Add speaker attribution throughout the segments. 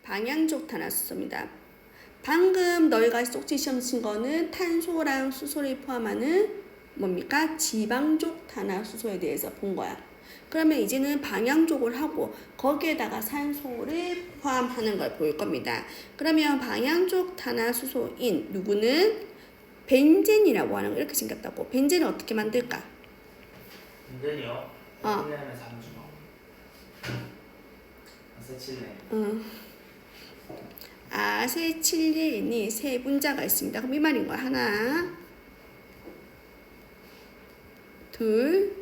Speaker 1: 방향족 탄화수소입니다. 방금 너희가 쪽지 시험 친 거는 탄소랑 수소를 포함하는 뭡니까? 지방족 탄화수소에 대해서 본 거야. 그러면 이제는 방향족을 하고 거기에다가 산소를 포함하는 걸 볼 겁니다. 그러면 방향족 탄화수소인 누구는 벤젠이라고 하는 거 이렇게 생겼다고. 벤젠은 어떻게 만들까?
Speaker 2: 벤젠이요? 아세틸렌은 잠주먹. 아세틸렌.
Speaker 1: 아세틸렌이 세 분자가 있습니다. 그럼 이 말인 거야. 하나, 둘,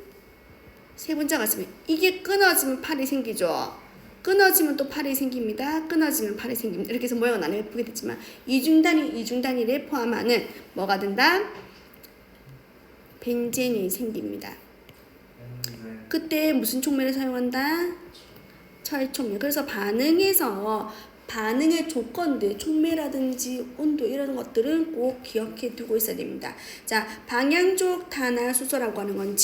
Speaker 1: 세 분자가 있으면 이게 끊어지면 팔이 생기죠. 끊어지면 또 팔이 생깁니다. 끊어지면 팔이 생깁니다. 이렇게 해서 모양은 안 예쁘게 됐지만 이중단위를 포함하는 뭐가 된다? 벤젠이 생깁니다. 그때 무슨 촉매를 사용한다? 철촉매. 그래서 반응의 조건들, 촉매라든지 온도 이런 것들은 꼭 기억해 두고 있어야 됩니다. 자, 방향족 탄화수소라고 하는 건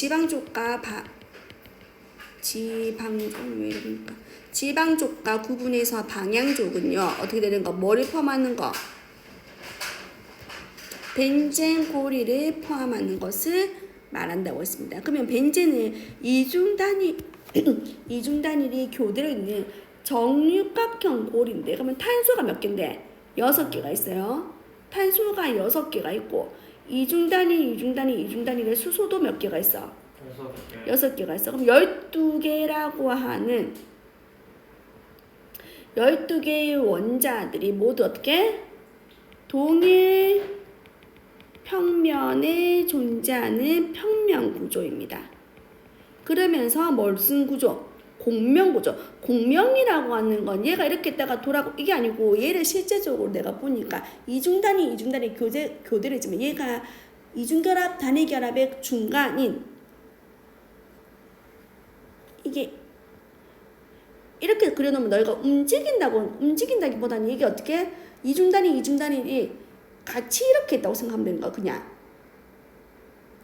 Speaker 1: 지방족과 구분해서 방향족은요. 어떻게 되는 거? 뭐를 포함하는 거? 벤젠 고리를 포함하는 것을 말한다고 했습니다. 그러면 벤젠은 이중단일이 교대로 있는 정육각형 고리인데 그러면 탄소가 몇 개인데? 6개가 있어요. 탄소가 6개가 있고 이중단일의 수소도 몇 개가 있어? 6개가 있어. 그럼 12개라고 하는 12개의 원자들이 모두 어떻게? 동일 평면에 존재하는 평면 구조입니다. 그러면서 무슨 구조? 공명 구조. 공명이라고 하는 건 얘가 이렇게 있다가 돌아가고 이게 아니고 얘를 실제적으로 내가 보니까 이중단위 교대를 했지만 얘가 이중결합, 단위결합의 중간인 이게 이렇게 그려놓으면 너희가 움직인다기보다는 이게 어떻게 이중단위 같이 이렇게 있다고 생각하면 되는 거야. 그냥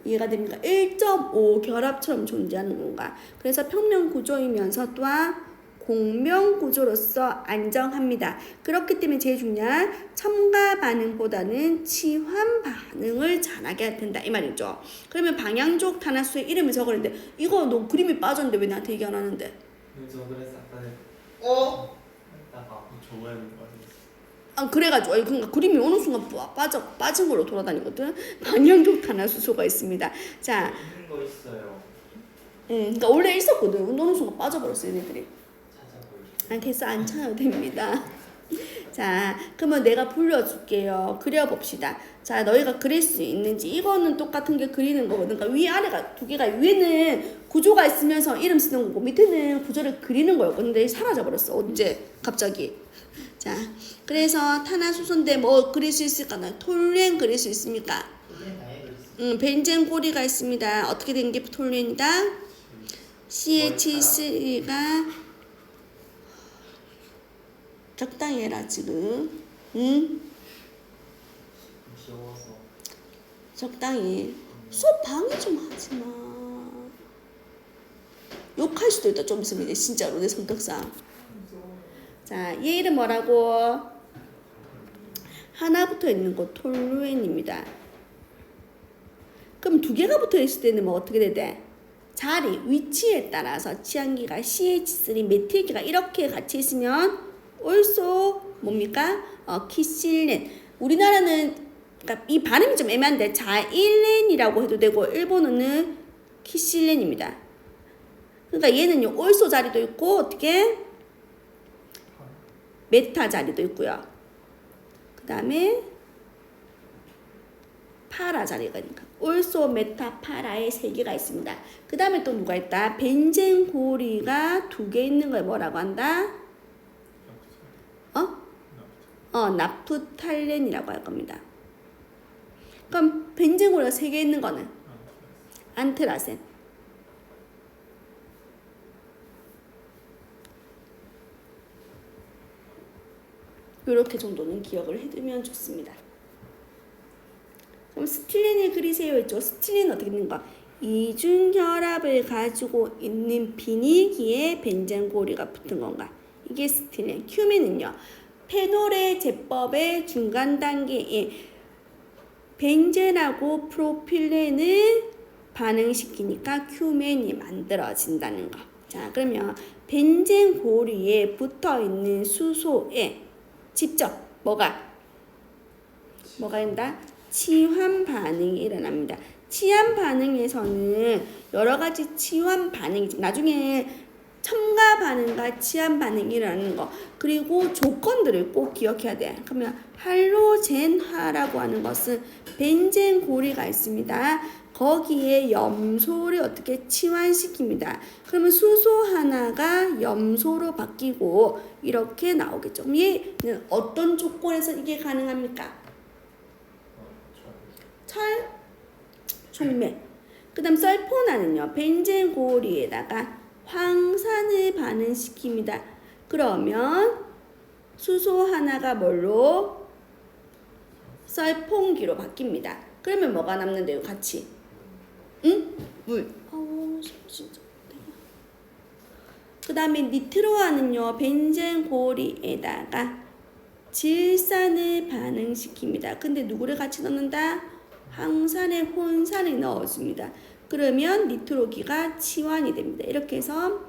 Speaker 1: 이해가 됩니까? 1.5 결합처럼 존재하는 건가. 그래서 평면 구조이면서 또한 공명 구조로서 안정합니다. 그렇기 때문에 제일 중요한 첨가 반응보다는 치환 반응을 잘하게 된다 이 말이죠. 그러면 방향족 탄화수소의 이름을 적었는데 이거 너 그림이 빠졌는데 왜 나한테 얘기 안 하는데?
Speaker 2: 저 그래서 아까 했다가 좋아하는 거 같았어.
Speaker 1: 그래가지고 그러니까 그림이 어느 순간 빠진 걸로 돌아다니거든. 방향족 탄화수소가 있습니다. 자,
Speaker 2: 있는 거 있어요.
Speaker 1: 그러니까 원래 있었거든. 어느 순간 빠져버렸어 얘네들이.
Speaker 2: 찾아볼게요.
Speaker 1: 됐어, 안 쳐도 됩니다. 자, 그러면 내가 불러줄게요. 그려봅시다. 자, 너희가 그릴 수 있는지. 이거는 똑같은 게 그리는 거거든. 그러니까 위아래가 두 개가, 위에는 구조가 있으면서 이름 쓰는 거고 밑에는 구조를 그리는 거였고 근데 사라져버렸어. 언제? 갑자기. 자, 그래서 탄화수소인데 뭐 그릴 수 있을까요? 톨루엔 그릴 수 있습니까? 벤젠 고리가 있습니다. 어떻게 된 게 톨루엔이다? CH3가 적당히 해라 지금.
Speaker 2: 귀여워서.
Speaker 1: 적당히. 수업 방해 좀 하지마. 욕할 수도 있다 좀 있으면 진짜로 내 성격상. 자, 얘 이름 뭐라고? 하나 붙어 있는 거 톨루엔입니다. 그럼 두 개가 붙어 있을 때는 뭐 어떻게 돼? 자리, 위치에 따라서 취향기가 CH3 메틸기가 이렇게 같이 있으면 올소 뭡니까? 키실렌. 우리나라는 그러니까 이 발음이 좀 애매한데 자일렌이라고 해도 되고 일본어는 키실렌입니다. 그러니까 얘는요 올소 자리도 있고 어떻게 메타 자리도 있고요. 그 다음에 파라 자리가 있으니까 올소 메타 파라의 세 개가 있습니다. 그 다음에 또 누가 있다? 벤젠 고리가 두 개 있는 걸 뭐라고 한다? 나프탈렌이라고 할 겁니다. 그럼 벤젠 고리가 세 개 있는 거는 안트라센. 이렇게 정도는 기억을 해두면 좋습니다. 그럼 스틸렌을 그리세요 했죠. 스틸렌은 어떻게 되는가? 이중결합을 가지고 있는 비닐기에 벤젠 고리가 붙은 건가? 이게 스틸렌. 큐멘은요. 페놀의 제법의 중간 단계인 벤젠하고 프로필렌을 반응시키니까 큐멘이 만들어진다는 거. 자, 그러면 벤젠 고리에 붙어 있는 수소에 직접 뭐가 된다? 치환 반응이 일어납니다. 치환 반응에서는 여러 가지 치환 반응이 나중에 첨가 반응과 치환 반응이 일어나는 거 그리고 조건들을 꼭 기억해야 돼. 그러면 할로젠화라고 하는 것은 벤젠 고리가 있습니다. 거기에 염소를 어떻게 치환시킵니다. 그러면 수소 하나가 염소로 바뀌고 이렇게 나오겠죠. 그럼 얘는 어떤 조건에서 이게 가능합니까? 철, 촉매. 그 다음 설포나는요. 벤젠 고리에다가 황산을 반응시킵니다. 그러면 수소 하나가 뭘로? 썰퐁기로 바뀝니다. 그러면 뭐가 남는데요? 같이. 응? 물. 진짜. 그 다음에 니트로아는요. 벤젠 고리에다가 질산을 반응시킵니다. 근데 누구를 같이 넣는다? 황산에 혼산을 넣어줍니다. 그러면 니트로기가 치환이 됩니다. 이렇게 해서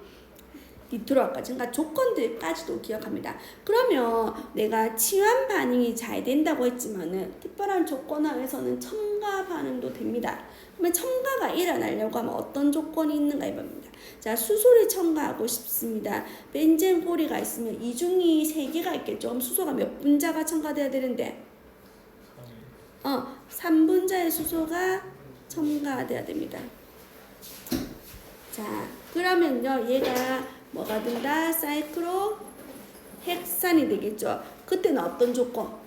Speaker 1: 니트로아까지, 그러니까 조건들까지도 기억합니다. 그러면 내가 치환 반응이 잘 된다고 했지만은 특별한 조건 하에서는 첨가 반응도 됩니다. 그러면 첨가가 일어나려고 하면 어떤 조건이 있는가 해봅니다. 자, 수소를 첨가하고 싶습니다. 벤젠 고리가 있으면 이중이 3개가 있겠죠. 그럼 수소가 몇 분자가 첨가돼야 되는데? 3분자의 수소가 첨가돼야 됩니다. 자, 그러면요, 얘가 뭐가 된다? 사이클로 헥산이 되겠죠. 그때는 어떤 조건?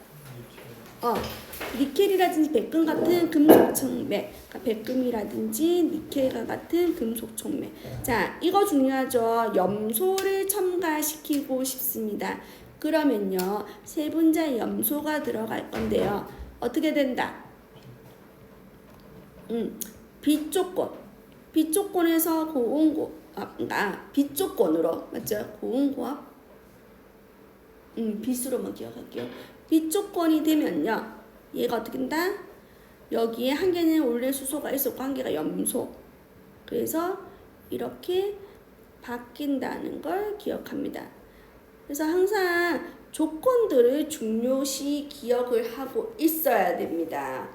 Speaker 1: 니켈이라든지 백금 같은 금속 촉매, 그러니까 백금이라든지 니켈과 같은 금속 촉매. 자, 이거 중요하죠. 염소를 첨가시키고 싶습니다. 그러면요, 3분자의 염소가 들어갈 건데요. 어떻게 된다? 비조건. 비조건에서 비조건으로, 맞죠? 고온고압. 빛으로만 기억할게요. 비조건이 되면요, 얘가 어떻게 된다? 여기에 한 개는 원래 수소가 있었고 한 개가 염소. 그래서 이렇게 바뀐다는 걸 기억합니다. 그래서 항상 조건들을 중요시 기억을 하고 있어야 됩니다.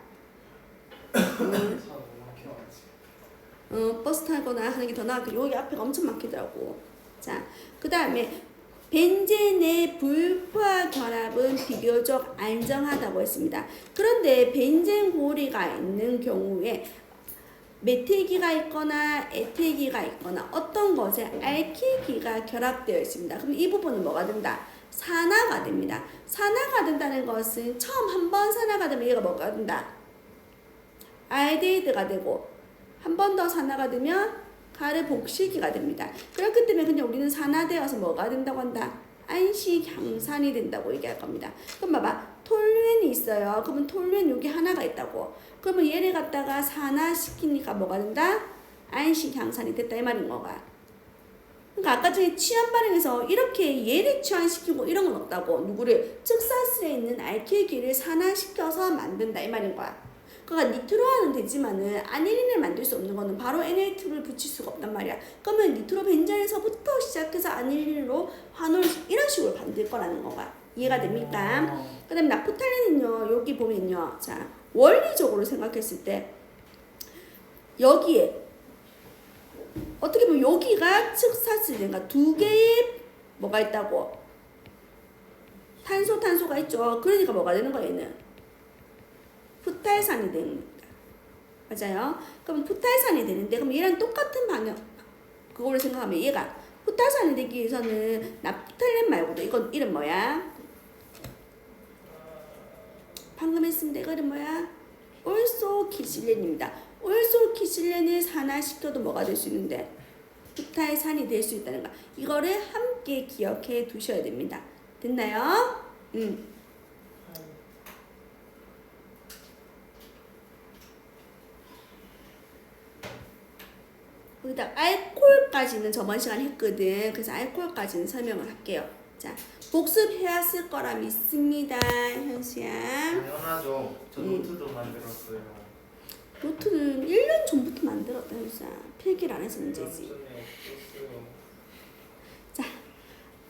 Speaker 1: 버스 타거나 하는 게 더 나아. 여기 앞에가 엄청 막히더라고. 자, 그 다음에 벤젠의 불포화 결합은 비교적 안정하다고 했습니다. 그런데 벤젠 고리가 있는 경우에 메틸기가 있거나 에틸기가 있거나 어떤 것에 알킬기가 결합되어 있습니다. 그럼 이 부분은 뭐가 된다? 산화가 됩니다. 산화가 된다는 것은 처음 한 번 산화가 되면 얘가 뭐가 된다? 알데히드가 되고 한 번 더 산화가 되면 가르복실기가 됩니다. 그렇기 때문에 그냥 우리는 산화되어서 뭐가 된다고 한다? 안식향산이 된다고 얘기할 겁니다. 그럼 봐봐. 톨루엔이 있어요. 그러면 톨루엔 여기 하나가 있다고. 그러면 얘를 갖다가 산화시키니까 뭐가 된다? 안식향산이 됐다 이 말인 거가. 그러니까 아까 전에 취한 반응에서 이렇게 얘를 취한시키고 이런 건 없다고. 누구를? 즉사슬에 있는 알킬기를 산화시켜서 만든다 이 말인 거야. 그러니까 니트로화는 되지만은 아닐린을 만들 수 없는 거는 바로 NA2를 붙일 수가 없단 말이야. 그러면 니트로 벤젠에서부터 시작해서 아닐린으로 환호를 이런 식으로 만들 거라는 거가. 이해가 됩니까? 그 다음에 나프탈린은요, 여기 보면요. 자, 원리적으로 생각했을 때 여기에 어떻게 보면 여기가 측사슬인가 두 개의 뭐가 있다고? 탄소가 있죠. 그러니까 뭐가 되는 거야, 얘는? 푸탈산이 됩니다. 맞아요? 그럼 푸탈산이 되는데, 그럼 얘랑 똑같은 방향, 그거를 생각하면 얘가 푸탈산이 되기 위해서는 나프탈렌 말고도 이건 이름 뭐야? 방금 했습니다. 이거 이름 뭐야? 올소키실렌입니다. 올소키실렌을 산화시켜도 뭐가 될 수 있는데? 푸탈산이 될 수 있다는 거. 이거를 함께 기억해 두셔야 됩니다. 됐나요? 거기다 알코올까지는 저번 시간에 했거든. 그래서 알코올까지는 설명을 할게요. 자, 복습해왔을 거라 믿습니다. 현수야.
Speaker 2: 당연하죠. 저 노트도 만들었어요.
Speaker 1: 노트는 1년 전부터 만들었다, 현수야. 필기를 안 해서 문제지.
Speaker 2: 전에 없었어요.
Speaker 1: 자,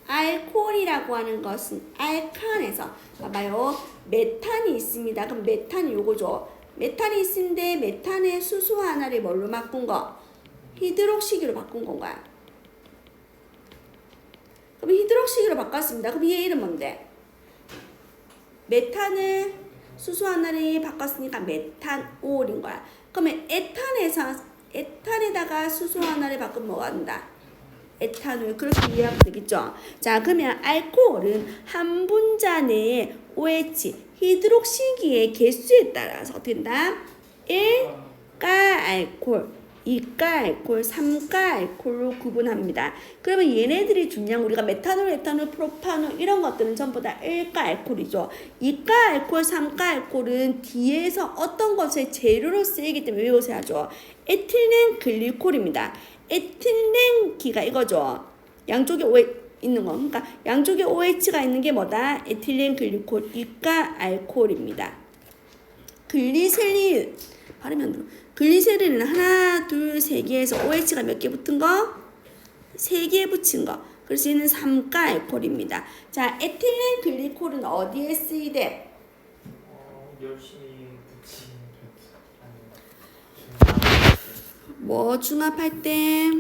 Speaker 1: 알코올이라고 하는 것은 알칸에서 봐봐요. 메탄이 있습니다. 그럼 메탄이 요거죠. 메탄이 있는데 메탄의 수소 하나를 뭘로 바꾼 거? 히드록시기로 바꾼 건가요? 그럼 히드록시기로 바꿨습니다. 그럼 얘 이름 뭔데? 메탄을 수소 하나를 바꿨으니까 메탄올인 거야. 그러면 에탄에다가 수소 하나를 바꾸면 뭐가 된다? 에탄올. 그렇게 이해하면 되겠죠? 자, 그러면 알코올은 한 분자 내에 OH, 히드록시기의 개수에 따라서 어떻게 된다? 1가 알코올, 2가 알코올, 3가 알코올로 구분합니다. 그러면 얘네들이 중요한 우리가 메탄올, 에탄올, 프로파놀 이런 것들은 전부 다 1가 알코올이죠. 2가 알코올, 3가 알코올은 뒤에서 어떤 것의 재료로 쓰이기 때문에 외우셔야 하죠. 에틸렌 글리콜입니다. 에틸렌기가 이거죠. 양쪽에 OH 있는 거. 그러니까 양쪽에 OH가 있는 게 뭐다? 에틸렌 글리콜, 2가 알코올입니다. 글리세린 발음이 안 들어. 글리세린은 하나, 둘, 세 개에서 OH가 몇 개 붙은 거? 3개 붙인 거. 그래서 얘는 3가 알코올입니다. 자, 에틸렌 글리콜은 어디에 쓰이대?
Speaker 2: 열심히 붙인
Speaker 1: 뭐 중합할 때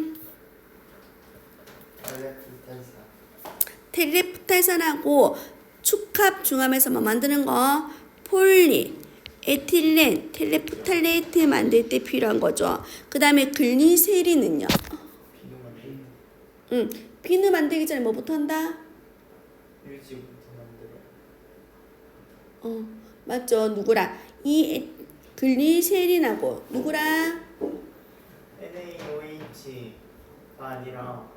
Speaker 1: 테레프탈산하고 축합 중합에서 뭐 만드는 거? 폴리, 에틸렌, 텔레프탈레이트 만들 때 필요한 거죠. 그 다음에 글리세린은요. 비누 만들기 전에 뭐부터 한다?
Speaker 2: 유지부터 만들어요.
Speaker 1: 맞죠. 누구라? 글리세린하고 누구라?
Speaker 2: NaOH가 아니라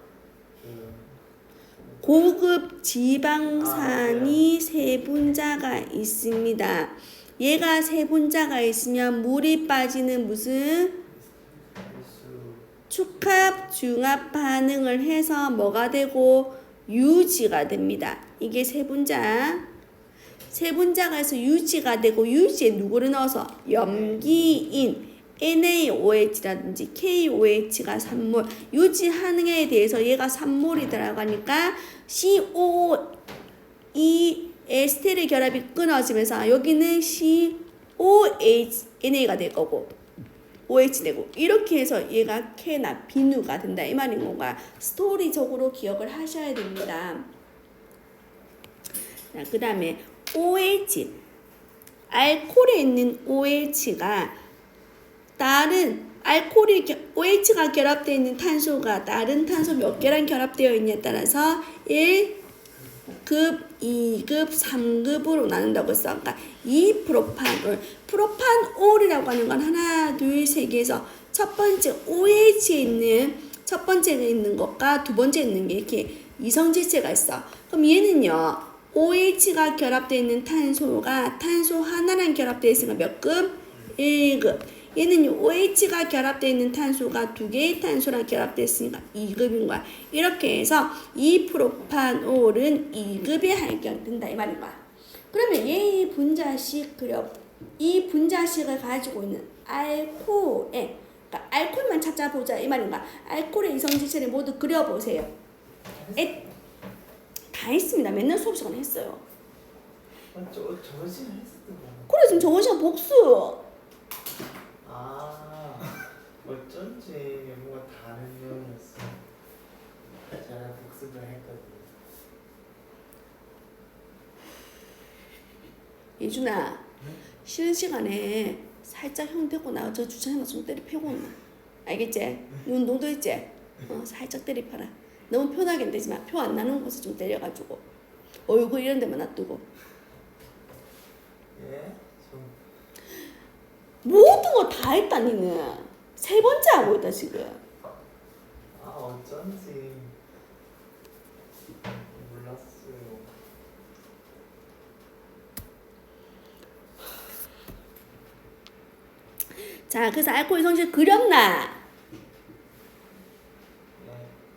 Speaker 1: 고급 지방산이 세 분자가 있습니다. 얘가 세 분자가 있으면 물이 빠지는 무슨 축합 중합 반응을 해서 뭐가 되고 유지가 됩니다. 이게 세 분자. 세 분자가 해서 유지가 되고 유지에 누구를 넣어서 염기인 NaOH라든지 KOH가 산몰 유지하는 에 대해서 얘가 산몰이 들어가니까 COO 이 에스테르 결합이 끊어지면서 여기는 COH NA가 될 거고 OH 되고 이렇게 해서 얘가 캐나 비누가 된다 이 말인 건가. 스토리적으로 기억을 하셔야 됩니다. 자, 그 다음에 OH 알코올에 있는 OH가 다른 알코올이 OH가 결합되어 있는 탄소가 다른 탄소 몇 개랑 결합되어 있냐에 따라서 1급, 2급, 3급으로 나눈다고 했어. 그러니까 이 프로판올이라고 하는 건 하나, 둘, 세 개에서 첫 번째 OH에 있는 첫 번째에 있는 것과 두 번째에 있는 게 이렇게 이성질체가 있어. 그럼 얘는요. OH가 결합되어 있는 탄소가 탄소 하나랑 결합되어 있으니까 몇 급? 1급. 얘는 OH가 결합되어 있는 탄소가 두 개의 탄소랑 결합되어 있으니까 2급인 거야. 이렇게 해서 이 프로판올은 2급에 발견된다 이 말인 거야. 그러면 이 분자식 이 분자식을 가지고 있는 알코올에 그러니까 알코올만 찾아보자 이 말인 거야. 알코올의 이성질체를 모두 그려보세요. 다 했습니다. 맨날 수업 시간에 했어요.
Speaker 2: 저번 시간 했었던 거.
Speaker 1: 그래 지금 저번 시간 복수.
Speaker 2: 어쩐지 뭔가 다른 내용이었어. 제가 복습을 했거든요.
Speaker 1: 예준아, 쉬는 시간에 살짝 형 데리고 나가 저 주차장에서 좀 때려 패고 온나. 알겠지? 운동도 했지? 살짝 때려 패라. 너무 편하게 안 되지만 표 안 나는 곳에 좀 때려가지고 얼굴 이런 데만 놔두고.
Speaker 2: 예?
Speaker 1: 모든 거 다 했다 니는. 세 번째 하고 있다 지금.
Speaker 2: 어쩐지 몰랐어요.
Speaker 1: 자, 그래서 알코올 성질 그렸나?
Speaker 2: 네.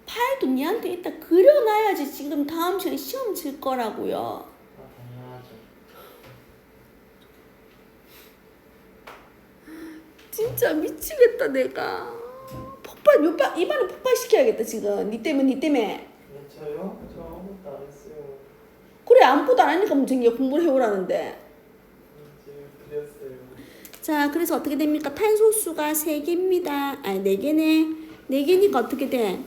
Speaker 1: 파일도 니한테 있다 그려놔야지 지금. 지금 다음 시간에 시험 칠 거라고요.
Speaker 2: 아, 당연하죠.
Speaker 1: 진짜 미치겠다 내가. 폭발 이번에 폭발시켜야겠다 지금. 니 때문에.
Speaker 2: 네, 저요? 저 아무것도 안 했어요.
Speaker 1: 그래 아무것도 안 하니까 문제야. 공부를 해오라는데.
Speaker 2: 지금 그렸어요.
Speaker 1: 자 그래서 어떻게 됩니까? 탄소수가 3개입니다. 아니 4개네. 4개니까 어떻게 돼?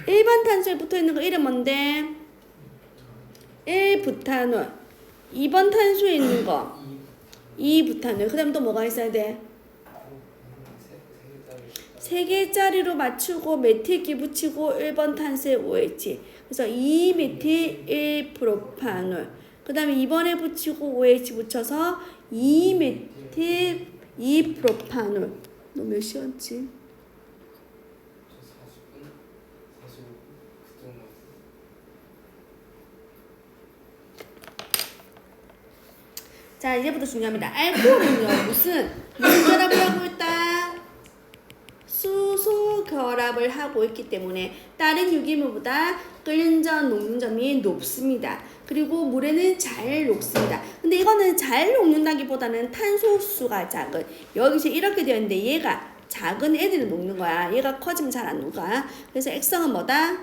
Speaker 1: 일반 탄소에 붙어있는 거 이름 뭔데? 1부탄올. 2번 탄소에 있는 거 2부탄올. 그 다음 또 뭐가 있어야 돼? 3개짜리로 맞추고 메틸기 붙이고 1번 탄소에 OH. 그래서 2메틸 1프로파놀. 그 다음에 2번에 붙이고 OH 붙여서 2메틸 2프로파놀. 너 몇 시였지?
Speaker 3: 저 40분? 45분? 그 정도
Speaker 1: 자 이제부터 중요합니다. 알코올은요 무슨 결합을 하고 있다? 수소 결합을 하고 있기 때문에 다른 유기물보다 끓는 녹는점이 높습니다. 그리고 물에는 잘 녹습니다. 근데 이거는 잘 녹는다기보다는 탄소수가 작은, 여기서 이렇게 되어 있는데 얘가 작은 애들을 녹는 거야. 얘가 커지면 잘 안 녹아. 그래서 액성은 뭐다?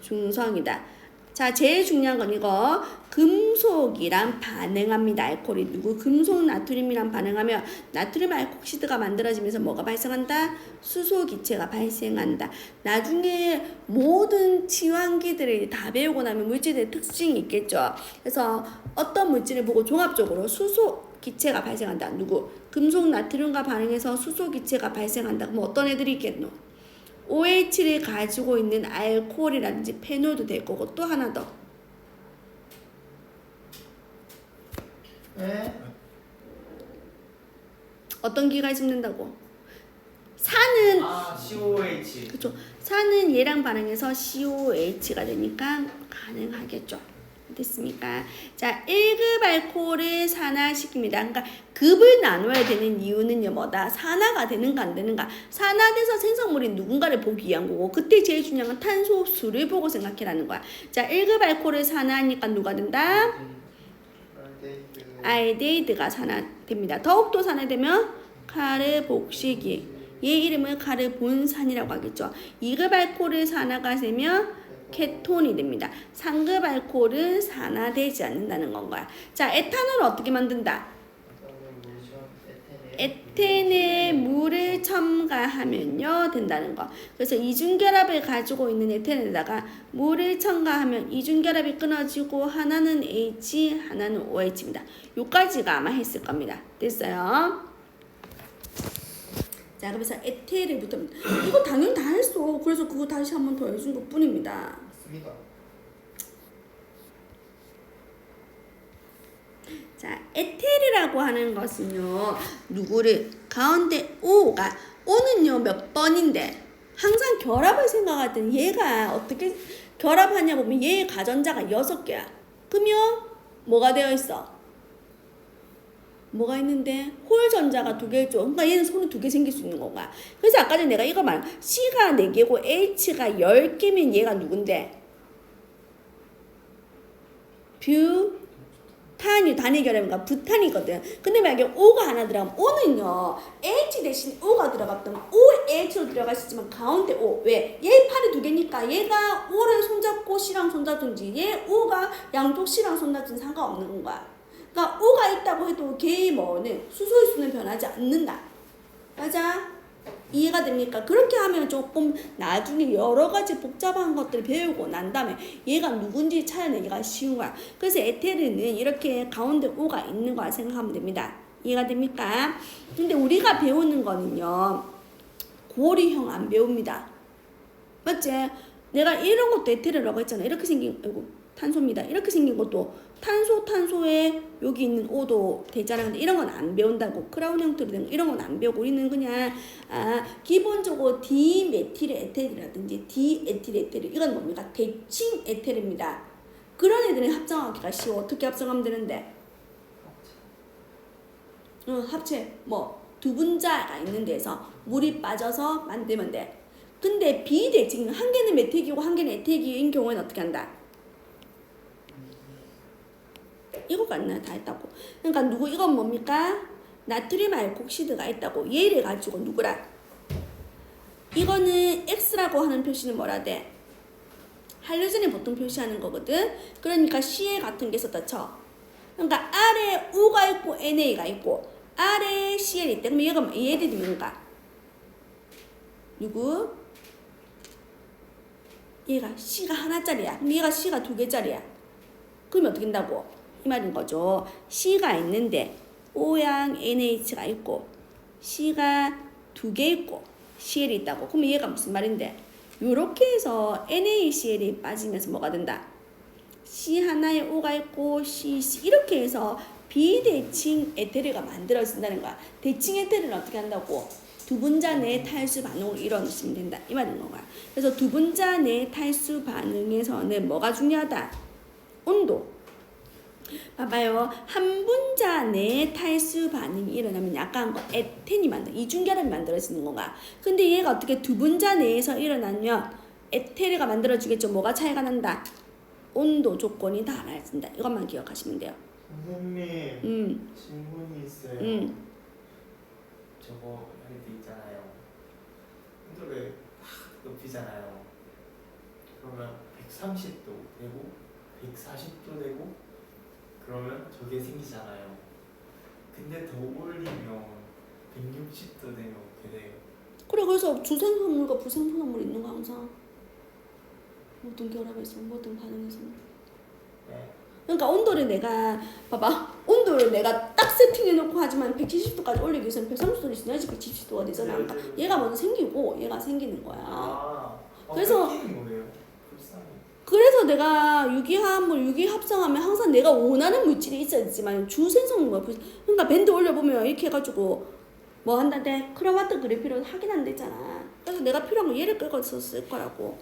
Speaker 1: 중성이다. 자, 제일 중요한 건 이거. 금속이랑 반응합니다. 알코올이 누구? 금속 나트륨이랑 반응하면 나트륨 알콕시드가 만들어지면서 뭐가 발생한다? 수소 기체가 발생한다. 나중에 모든 치환기들을 다 배우고 나면 물질의 특징이 있겠죠. 그래서 어떤 물질을 보고 종합적으로 수소 기체가 발생한다. 누구? 금속 나트륨과 반응해서 수소 기체가 발생한다. 그럼 어떤 애들이 있겠노? OH를 가지고 있는 알코올이라든지 페놀도 될 거고 또 하나 더.
Speaker 2: 네?
Speaker 1: 어떤 기가 짚는다고? 산은
Speaker 2: 아, COH.
Speaker 1: 그렇죠. 산은 얘랑 반응해서 COH가 되니까 가능하겠죠. 됐습니까? 자, 1급 알코올을 산화시킵니다. 그러니까 급을 나눠야 되는 이유는요, 뭐다? 산화가 되는가 안 되는가? 산화돼서 생성물이 누군가를 보기 위한 거고, 그때 제일 중요한 건 탄소수를 보고 생각해라는 거야. 자, 1급 알코올을 산화하니까 누가 된다? 알데히드가 산화됩니다. 더욱더 산화되면 카르복식이, 얘 이름을 카르본산이라고 하겠죠. 2급 알코올을 산화가 되면 케톤이 됩니다. 3급 알코올은 산화되지 않는다는 건 거야. 자, 에탄올을 어떻게 만든다? 에텐에 물을 첨가하면요 된다는 거. 그래서 이중결합을 가지고 있는 에텐에다가 물을 첨가하면 이중결합이 끊어지고 하나는 H, 하나는 OH입니다. 요까지가 아마 했을 겁니다. 됐어요? 자, 그래서 에테를 붙으면 이거 당연히 다 했어. 그래서 그거 다시 한 번 더 해준 것 뿐입니다.
Speaker 3: 맞습니다.
Speaker 1: 자, 에테르라고 하는 것은요, 누구를 가운데 O는요 몇 번인데 항상 결합을 생각할 때는 얘가 어떻게 결합하냐 보면 얘의 가전자가 6개야. 그러면 뭐가 되어 있어? 뭐가 있는데 홀 전자가 2개 있죠. 그러니까 얘는 손이 2개 생길 수 있는 건가. 그래서 아까 전에 내가 이거 말 C가 4개고 H가 10개면 얘가 누군데? 뷰탄이 단위 결합인가 부탄이거든. 근데 만약에 O가 하나 들어가면 O는요 H 대신 O가 들어갔다면 OH로 들어갈 수 있지만 가운데 O. 왜? 얘 팔이 2개니까 얘가 O를 손잡고 C랑 손잡든지 얘 O가 양쪽 C랑 손잡든지 상관없는 거야. 그러니까 O가 있다고 해도 걔의 뭐는 수소의 수는 변하지 않는다. 맞아? 이해가 됩니까? 그렇게 하면 조금 나중에 여러 가지 복잡한 것들을 배우고 난 다음에 얘가 누군지 찾아내기가 쉬운 거야. 그래서 에테르는 이렇게 가운데 O가 있는 거라 생각하면 됩니다. 이해가 됩니까? 근데 우리가 배우는 거는요, 고리형 안 배웁니다. 맞지? 내가 이런 것도 에테르라고 했잖아. 이렇게 생긴, 탄소입니다. 이렇게 생긴 것도 탄소에 여기 있는 O도 되잖아. 근데 이런 건 안 배운다고. 크라운 형태로 된 거 이런 건 안 배우고 우리는 그냥 기본적으로 디메틸 에테르라든지 디에틸 에테르 이건 뭡니까? 대칭 에테르입니다. 그런 애들은 합성하기가 쉬워. 어떻게 합성하면 되는데? 합체 뭐 두 분자가 있는 데서 물이 빠져서 만들면 돼. 근데 비대칭 한 개는 메택이고 한 개는 에택인 경우에는 어떻게 한다? 이거가 안 나와 다 했다고. 그러니까 누구 이건 뭡니까? 나트륨 알콕시드가 있다고. 얘를 가지고 누구라? 이거는 X라고 하는 표시는 뭐라 돼? 할로젠에 보통 표시하는 거거든. 그러니까 C에 같은 게 있었다 쳐. 그러니까 R에 O가 있고 NA가 있고 R에 CL이 있다. 그럼 얘가 얘들이 뭔가? 누구? 얘가 C가 하나짜리야. 그럼 얘가 C가 두 개짜리야. 그러면 어떻게 된다고? 이 말인 거죠. C가 있는데 O양 NH가 있고 C가 두 개 있고 CL이 있다고. 그러면 얘가 무슨 말인데? 요렇게 해서 NaCl이 빠지면서 뭐가 된다? C 하나에 O가 있고 C 이렇게 해서 비대칭 에테르가 만들어진다는 거야. 대칭 에테르는 어떻게 한다고? 두 분자 내 탈수 반응을 이뤄내시면 된다. 이 말인 거야. 그래서 두 분자 내 탈수 반응에서는 뭐가 중요하다? 온도. 봐봐요. 한 분자 내 탈수 반응이 일어나면 약간 거 에텐이 이중결합이 만들어지는 거가. 근데 얘가 어떻게 두 분자 내에서 일어나면 에테르가 만들어지겠죠. 뭐가 차이가 난다? 온도 조건이 달라진다. 이것만 기억하시면 돼요.
Speaker 2: 선생님 질문이 있어요. 저거 할 때 있잖아요. 온도를 확 높이잖아요. 그러면 130도 되고 140도 되고 그러면 저게 생기잖아요. 근데 더 올리면 160도 되면 어떻게 돼요?
Speaker 1: 그래 그래서 주생성물과 부생성물 있는 거 항상 모든 결합에서 모든 반응에서는.
Speaker 2: 네.
Speaker 1: 그러니까 온도를 내가 봐봐 온도를 내가 딱 세팅해놓고 하지만 170도까지 올리기 위해서는 130도를 지나야지 170도가 되잖아. 그러니까 얘가 먼저 생기고 얘가 생기는 거야. 그래서
Speaker 2: 생기는 거예요. 불쌍해.
Speaker 1: 그래서 내가 유기화합물 유기합성하면 항상 내가 원하는 물질이 있어야지만 주생성물과 그러니까 밴드 올려보면 이렇게 해가지고 뭐 한다는데 크로마토 그래피로 확인한다 했잖아. 그래서 내가 필요한 거 얘를 끌고서 쓸 거라고.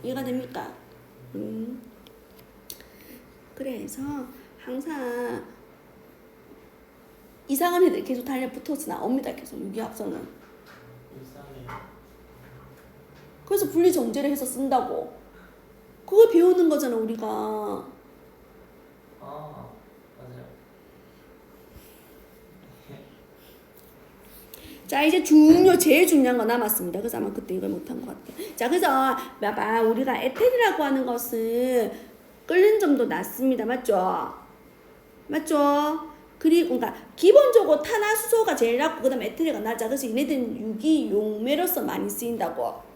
Speaker 1: 이해가 됩니까? 그래서 항상 이상한 애들 계속 달려붙어서 나옵니다. 계속 유기합성은.
Speaker 2: 불쌍해.
Speaker 1: 그래서 분리정제를 해서 쓴다고. 그걸 배우는 거잖아 우리가.
Speaker 2: 아 맞아요.
Speaker 1: 자 이제 제일 중요한 거 남았습니다. 그래서 아마 그때 이걸 못한 것 같아. 자 그래서 봐봐 우리가 에테르라고 하는 것은 끓는 점도 낮습니다. 맞죠? 맞죠? 그리고 그러니까 기본적으로 탄화수소가 제일 낮고 그 다음에 에테르가 낮아. 그래서 얘네들은 유기용매로서 많이 쓰인다고.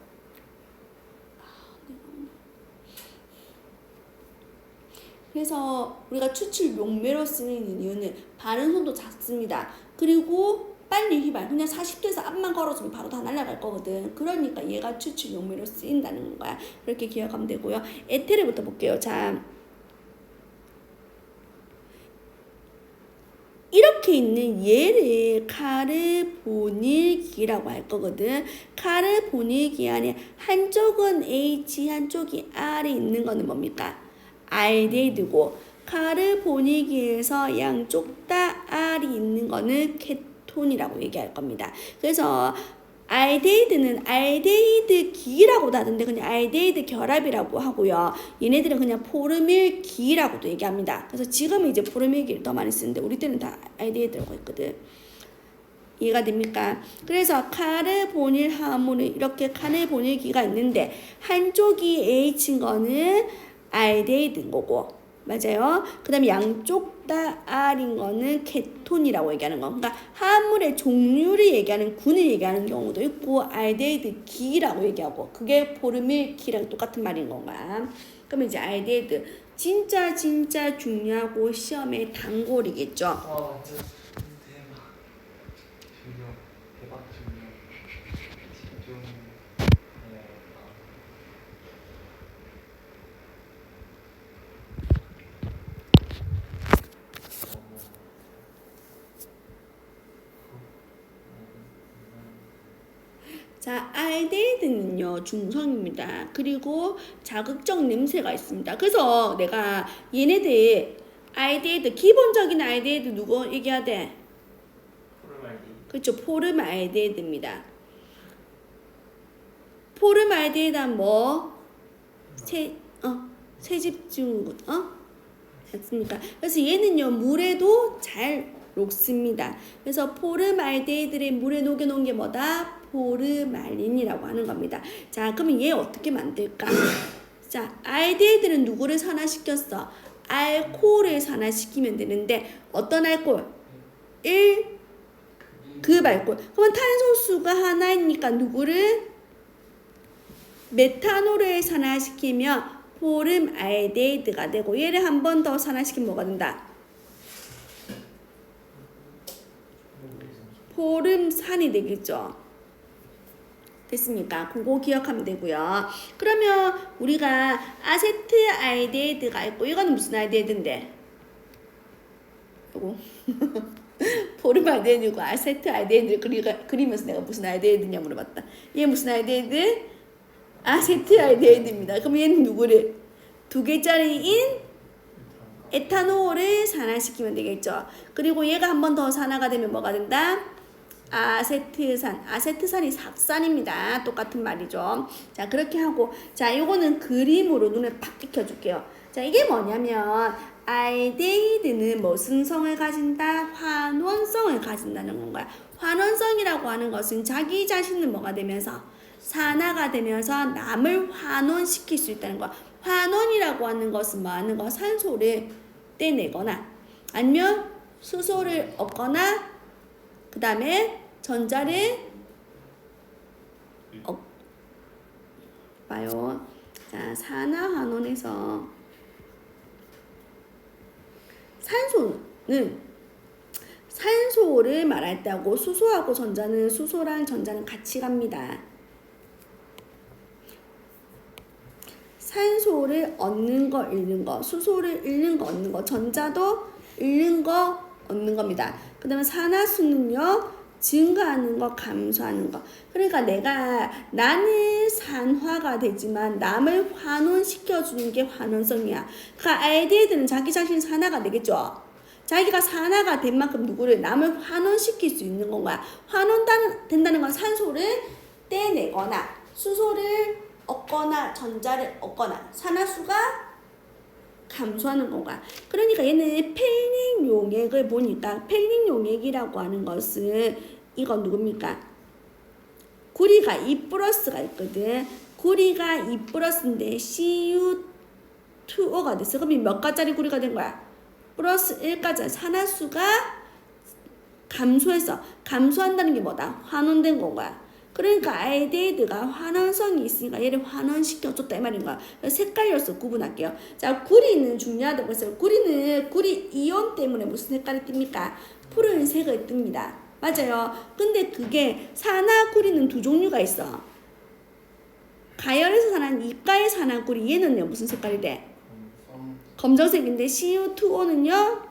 Speaker 1: 그래서 우리가 추출 용매로 쓰는 이유는 반응성도 작습니다. 그리고 빨리 휘발 그냥 40도에서 앞만 걸어주면 바로 다 날아갈 거거든. 그러니까 얘가 추출 용매로 쓰인다는 거야. 그렇게 기억하면 되고요. 에테르부터 볼게요. 자 이렇게 있는 얘를 카르보닐기라고 할 거거든. 카르보닐기 안에 한쪽은 H 한쪽이 R이 있는 거는 뭡니까? 알데히드고 카르보닐기에서 양쪽 다 R이 있는 거는 케톤이라고 얘기할 겁니다. 그래서 알데히드는 알데히드기라고도 하던데 그냥 알데히드 결합이라고 하고요. 얘네들은 그냥 포르밀기라고도 얘기합니다. 그래서 지금은 이제 포르밀기를 더 많이 쓰는데 우리 때는 다 알데히드라고 했거든. 이해가 됩니까? 그래서 카르보닐 화합물은 이렇게 카르보닐기가 있는데 한쪽이 H인 거는 알데히드인 거고 맞아요. 그 다음에 양쪽 다 R인 거는 케톤이라고 얘기하는 거. 그러니까 화합물의 종류를 얘기하는 군을 얘기하는 경우도 있고 알데히드 기라고 얘기하고 그게 포르밀 기랑 똑같은 말인 건가. 그러면 이제 알데히드 진짜 중요하고 시험의 단골이겠죠.
Speaker 2: 와 완전 대박. 중요. 대박 중요. 집중. 네.
Speaker 1: 자, 알데히드는요 중성입니다. 그리고 자극적 냄새가 있습니다. 그래서 내가 얘네들 알데히드 기본적인 알데히드 누구 얘기해야 돼?
Speaker 2: 포르말디.
Speaker 1: 그렇죠. 포름알데히드입니다. 포름알데히드는 뭐? 세집중, 맞습니까? 그래서 얘는요, 물에도 잘 녹습니다. 그래서 포름알데히드를 물에 녹여놓은 게 뭐다? 포름알린이라고 하는 겁니다. 자, 그러면 얘 어떻게 만들까? 자, 알데히드는 누구를 산화시켰어? 알코올을 산화시키면 되는데 어떤 알코올? 1급 알코올. 그러면 탄소수가 하나이니까 누구를? 메탄올을 산화시키면 포름알데히드가 되고 얘를 한 번 더 산화시키면 뭐가 된다? 포름산이 되겠죠. 됐습니까? 그거 기억하면 되고요. 그러면 우리가 아세트알데히드가 있고 이거는 무슨 알데히드인데? 요거 포름알데히드고 아세트알데히드를 그리면서 내가 무슨 알데히드냐 물어봤다. 얘 무슨 알데히드? 아세트알데히드입니다. 그럼 얘는 누구를? 2개짜리인 에탄올을 산화시키면 되겠죠. 그리고 얘가 한 번 더 산화가 되면 뭐가 된다? 아세트산. 아세트산이 삭산입니다. 똑같은 말이죠. 자, 그렇게 하고, 자, 요거는 그림으로 눈에 팍 익혀줄게요. 자, 이게 뭐냐면, 알데히드는 무슨 성을 가진다? 환원성을 가진다는 건가요. 환원성이라고 하는 것은 자기 자신은 뭐가 되면서? 산화가 되면서 남을 환원시킬 수 있다는 거. 환원이라고 하는 것은 뭐 하는 거? 산소를 떼내거나, 아니면 수소를 얻거나, 그 다음에 전자를 봐요. 자, 산화환원에서 산소를 말할 때 하고 수소하고 수소랑 전자는 같이 갑니다. 산소를 얻는 거, 잃는 거, 수소를 잃는 거, 얻는 거, 전자도 잃는 거, 얻는 겁니다. 그 다음에 산화수는요, 증가하는 거, 감소하는 거. 그러니까 나는 산화가 되지만 남을 환원시켜주는 게 환원성이야. 그러니까 알데히드는 자기 자신 산화가 되겠죠. 자기가 산화가 된 만큼 누구를 남을 환원시킬 수 있는 건가. 된다는 건 산소를 떼내거나 수소를 얻거나 전자를 얻거나 산화수가 감소하는 건가. 그러니까 얘는 펠링 용액을 보니까 펠링 용액이라고 하는 것은 이건 누굽니까? 구리가 2+가 있거든. 구리가 2+인데 CU2O가 됐어. 그럼 몇 가짜리 구리가 된 거야? 플러스 1가짜리. 산화수가 감소한다는 게 뭐다? 환원된 건가. 그러니까 알데히드가 환원성이 있으니까 얘를 환원시켜줬다 이 말인 거야. 색깔로서 구분할게요. 자, 구리는 중요하다고 했어요. 구리 이온 때문에 무슨 색깔이 띱니까? 푸른색을 띱니다. 맞아요. 근데 그게 산화구리는 두 종류가 있어. 가열에서 산화한 이가의 산화구리 얘는요 무슨 색깔이 돼? 검정색인데 CU2O는요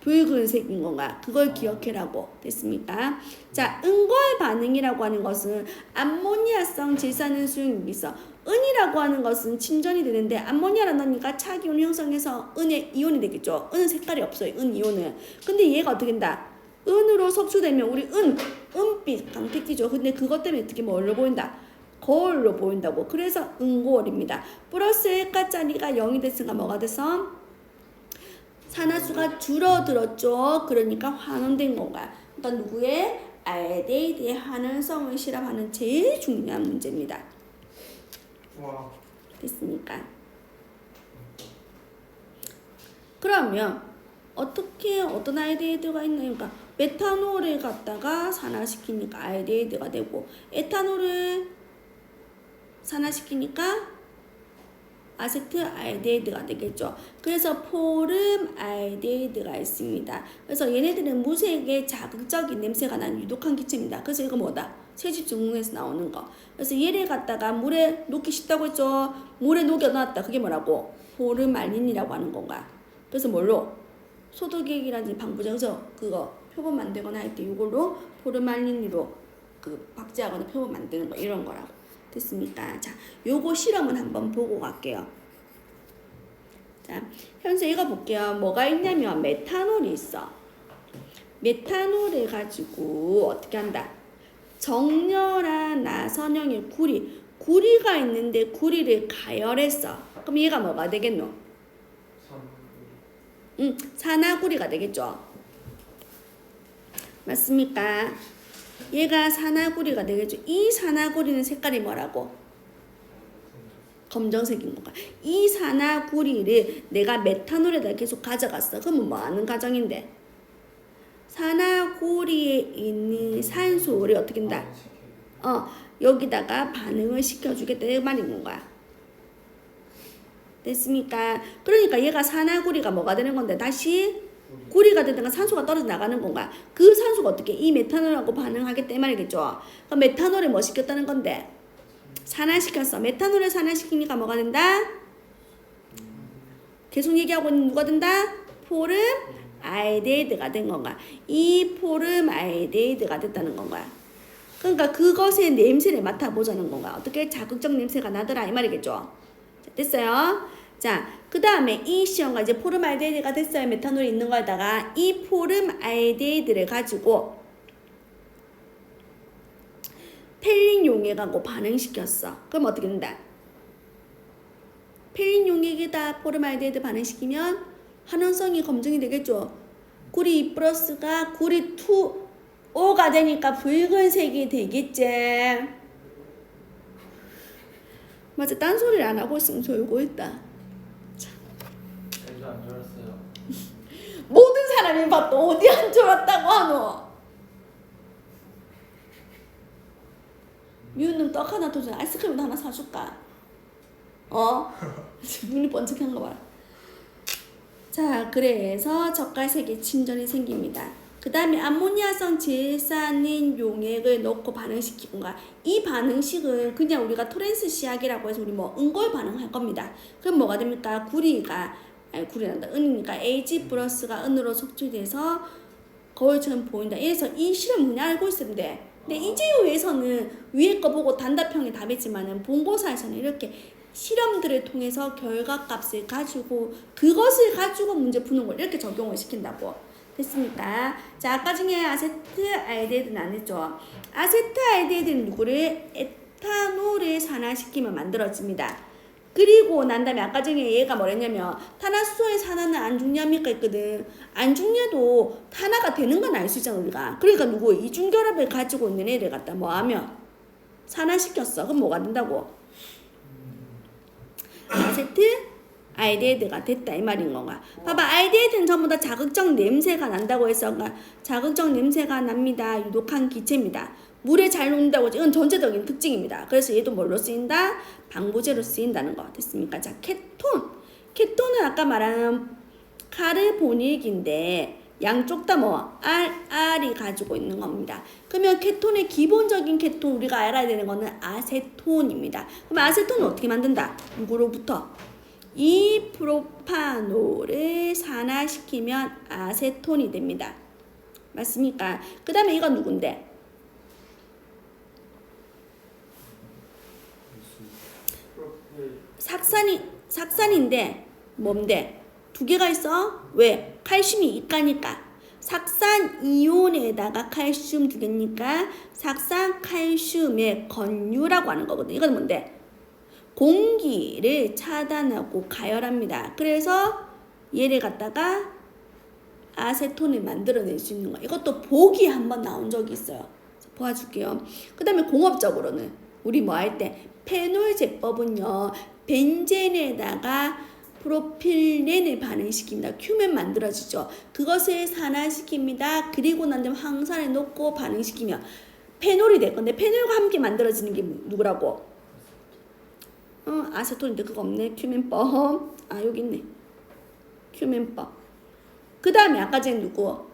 Speaker 1: 붉은색인 건가? 그걸 기억해라고. 됐습니까? 자, 은과의 반응이라고 하는 것은 암모니아성 질산은 수용력이 있어. 은이라고 하는 것은 침전이 되는데 암모니아를 넣으니까 차기온 형성해서 은의 이온이 되겠죠. 은은 색깔이 없어요. 은 이온은. 근데 얘가 어떻게 된다? 은으로 섭취되면 우리 은빛 강택기죠. 근데 그것 때문에 어떻게 뭘로 보인다? 거울로 보인다고. 그래서 은고울입니다. 플러스 1가짜리가 0이 됐으니까 뭐가 돼서? 산화수가 줄어들었죠. 그러니까 환원된 건가. 그러니까 누구의? 알데히드의 환원성을 실험하는 제일 중요한 문제입니다.
Speaker 2: 와.
Speaker 1: 됐습니까? 그러면 어떻게 어떤 알데히드가 있나요? 그러니까 메탄올을 갖다가 산화시키니까 알데히드가 되고 에탄올을 산화시키니까 아세트알데히드가 되겠죠. 그래서 포름알데히드가 있습니다. 그래서 얘네들은 무색의 자극적인 냄새가 나는 유독한 기체입니다. 그래서 이거 뭐다? 채집증후에서 나오는 거. 그래서 얘를 갖다가 물에 녹기 쉽다고 했죠. 물에 녹여놨다. 그게 뭐라고? 포름알린이라고 하는 건가. 그래서 뭘로? 소독액이라든지 방부제에서 그거 표본 만들거나 할 때 이걸로 포름알린으로 그 박제하거나 표본 만드는 거 이런 거라고. 됐습니까? 자, 요거 실험은 한번 보고 갈게요. 자, 현재 이거 볼게요. 뭐가 있냐면 메탄올이 있어. 메탄올을 가지고 어떻게 한다? 정렬한 나선형의 구리가 있는데 구리를 가열했어. 그럼 얘가 뭐가 되겠노? 산화구리가 되겠죠. 맞습니까? 얘가 산화구리가 되겠죠. 이 산화구리는 색깔이 뭐라고? 검정색인 거가. 이 산화구리를 내가 메탄올에다 계속 가져갔어. 그러면 뭐 하는 과정인데? 산화구리에 있는 산소를 어떻게 한다? 여기다가 반응을 시켜주겠다 이 말인 거야. 됐습니까? 그러니까 얘가 산화구리가 뭐가 되는 건데 다시 구리가 되다가 산소가 떨어져 나가는 건가? 그 산소가 어떻게 이 메탄올하고 반응하겠다 이 말이겠죠. 그럼 메탄올에 뭐 시켰다는 건데? 산화시켰어. 메탄올을 산화시키니까 뭐가 된다? 계속 얘기하고 있는 누가 된다? 포름 알데히드가 된 건가? 이 포름 알데히드가 됐다는 건가? 그러니까 그것의 냄새를 맡아보자는 건가? 어떻게 자극적 냄새가 나더라 이 말이겠죠. 자, 됐어요? 자, 그 다음에 이 시험과 이제 포름 알데히드가 됐어요. 메탄올이 있는 거에다가 이 포름 알데히드를 가지고 펠린 용액하고 반응시켰어. 그럼 어떻게 된다? 펠린 용액에다 포름 알데히드 반응시키면 환원성이 검증이 되겠죠. 구리 2 플러스가 구리 2O가 되니까 붉은색이 되겠지. 맞아, 딴소리를 안 하고 있으면 졸고 있다.
Speaker 3: 애도 안 졸았어요.
Speaker 1: 모든 사람이 봐도 어디 안 졸았다고 하노? 미우는 떡 하나 더 줘. 아이스크림도 하나 사줄까? 눈이 번쩍한 거 봐라. 자, 그래서 젓갈색의 침전이 생깁니다. 그 다음에 암모니아성 질산인 용액을 넣고 반응시키는 거야. 이 반응식은 그냥 우리가 토렌스 시약이라고 해서 우리 뭐 응골 반응할 겁니다. 그럼 뭐가 됩니까? 은이니까 Ag 플러스가 은으로 속출돼서 거울처럼 보인다. 그래서 이 실험 그냥 알고 있으면 돼. 근데 이재우에서는 위에 거 보고 단답형이 답했지만은 본고사에서는 이렇게 실험들을 통해서 결과값을 가지고 그것을 가지고 문제 푸는 걸 이렇게 적용을 시킨다고. 됐습니까? 자, 아까 중에 아세트알데히드는 안 했죠. 아세트알데히드는 누구를? 에탄올을 산화시키면 만들어집니다. 그리고 난 다음에 아까 전에 얘가 뭐랬냐면 탄화수소의 산화는 안 죽냐입니까 했거든. 안 죽냐도 탄화가 되는 건 알 수 있잖아 우리가. 그러니까 누구 이중결합을 가지고 있는 애를 갖다 뭐 하면 산화시켰어. 그럼 뭐가 된다고? 아세트 알데히드가 됐다 이 말인 건가. 봐봐, 알데히드는 전부 다 자극적 냄새가 난다고 해서 자극적 냄새가 납니다. 유독한 기체입니다. 물에 잘 녹는다고. 이건 전체적인 특징입니다. 그래서 얘도 뭘로 쓰인다? 방부제로 쓰인다는 거. 됐습니까? 자, 케톤은 아까 말한 카르보닉인데 양쪽 다 뭐 R이 가지고 있는 겁니다. 그러면 케톤의 기본적인 케톤 우리가 알아야 되는 거는 아세톤입니다. 그럼 아세톤은 어떻게 만든다? 누구로부터? 이 프로파놀을 산화시키면 아세톤이 됩니다. 맞습니까? 그 다음에 이건 누군데? 삭산인데 뭔데? 두 개가 있어? 왜? 칼슘이 이가니까. 삭산 이온에다가 칼슘 두 개니까 삭산 칼슘의 건유라고 하는 거거든. 이건 뭔데? 공기를 차단하고 가열합니다. 그래서 얘를 갖다가 아세톤을 만들어낼 수 있는 거야. 이것도 보기 한번 나온 적이 있어요. 보여줄게요. 그 다음에 공업적으로는 우리 뭐 할 때 페놀 제법은요. 벤젠에다가 프로필렌을 반응시킵니다. 큐멘 만들어지죠. 그것을 산화시킵니다. 그리고 난 다음에 황산에 넣고 반응시키면 페놀이 될 건데 페놀과 함께 만들어지는 게 누구라고? 아세톤인데 그거 없네. 큐멘법. 여기 있네. 큐멘법. 그 다음에 아까 전에 누구?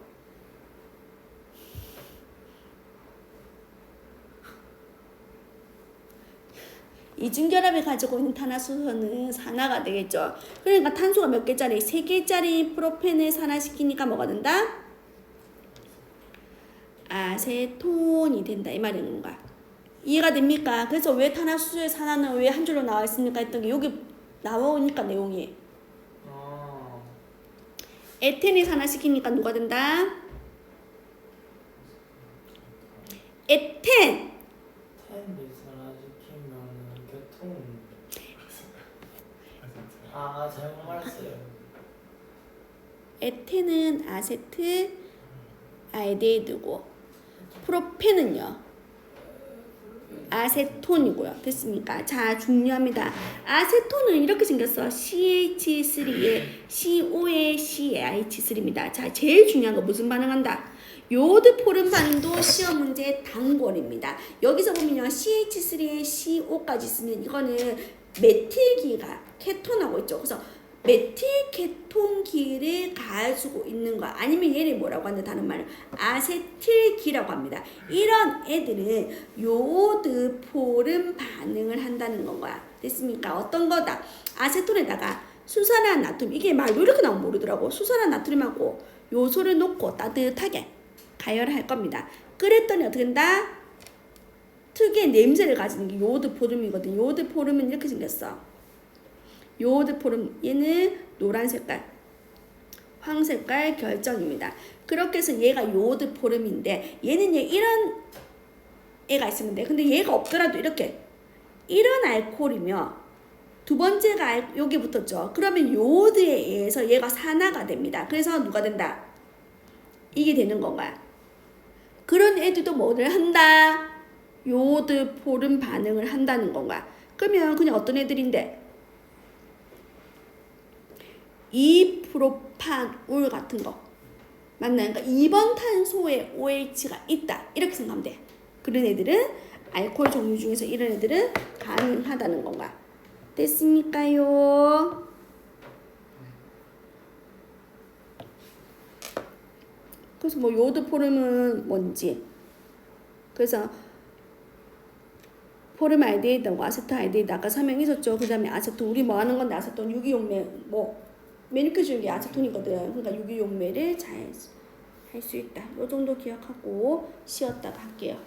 Speaker 1: 이중결합을 가지고 있는 탄화수소는 산화가 되겠죠. 그러니까 탄소가 몇 개짜리? 3개짜리 프로펜을 산화시키니까 뭐가 된다? 아세톤이 된다 이 말인 건가? 이해가 됩니까? 그래서 왜 탄화수소의 산화는 왜 한 줄로 나와 있습니까? 했던 게 여기 나오니까 내용이 에텐이 산화시키니까 누가 된다? 에텐!
Speaker 3: 텐이 산화시키면은
Speaker 1: 에텐은 아세트 알데히드고 프로펜은요 아세톤이고요. 됐습니까? 자, 중요합니다. 아세톤은 이렇게 생겼어. CH3에 CO에 CH3입니다. 자, 제일 중요한 거 무슨 반응한다? 요오드 포름 반응도 시험 문제 단골입니다. 여기서 보면요. CH3에 CO까지 있으면 이거는 메틸기가 케톤하고 있죠. 그래서 메틸 케톤기를 가지고 있는 거 아니면 얘를 뭐라고 하는 다른 말은 아세틸기라고 합니다. 이런 애들은 요오드 포름 반응을 한다는 건 거야. 됐습니까? 어떤 거다? 아세톤에다가 수산화 나트륨, 이게 말로 이렇게 나오면 모르더라고. 수산화 나트륨하고 요소를 넣고 따뜻하게 가열할 겁니다. 끓였더니 어떻게 된다? 특유의 냄새를 가지는 게 요오드 포름이거든. 요오드 포름은 이렇게 생겼어. 요오드 포름, 얘는 노란 색깔, 황 색깔 결정입니다. 그렇게 해서 얘가 요오드 포름인데 얘는 이런 애가 있으면 돼. 근데 얘가 없더라도 이렇게 이런 알코올이며 두 번째가 여기 붙었죠. 그러면 요오드에 의해서 얘가 산화가 됩니다. 그래서 누가 된다? 이게 되는 건가요? 그런 애들도 뭐를 한다? 요오드 포름 반응을 한다는 건가? 그러면 그냥 어떤 애들인데? 이프로판울 같은 거 맞나요? 그러니까 2번 탄소에 OH가 있다 이렇게 생각하면 돼. 그런 애들은 알코올 종류 중에서 이런 애들은 가능하다는 건가? 됐습니까요? 그래서 뭐 요오드 포름은 뭔지, 그래서 포름 알데히드하고 아세트알데히드 아까 설명했었죠. 그 다음에 아세톤, 우리 뭐 하는 건데 아세톤 유기용매, 뭐 매니큐어 주는 게 아세톤이거든. 그러니까 유기용매를 잘 할 수 있다. 요 정도 기억하고 쉬었다가 할게요.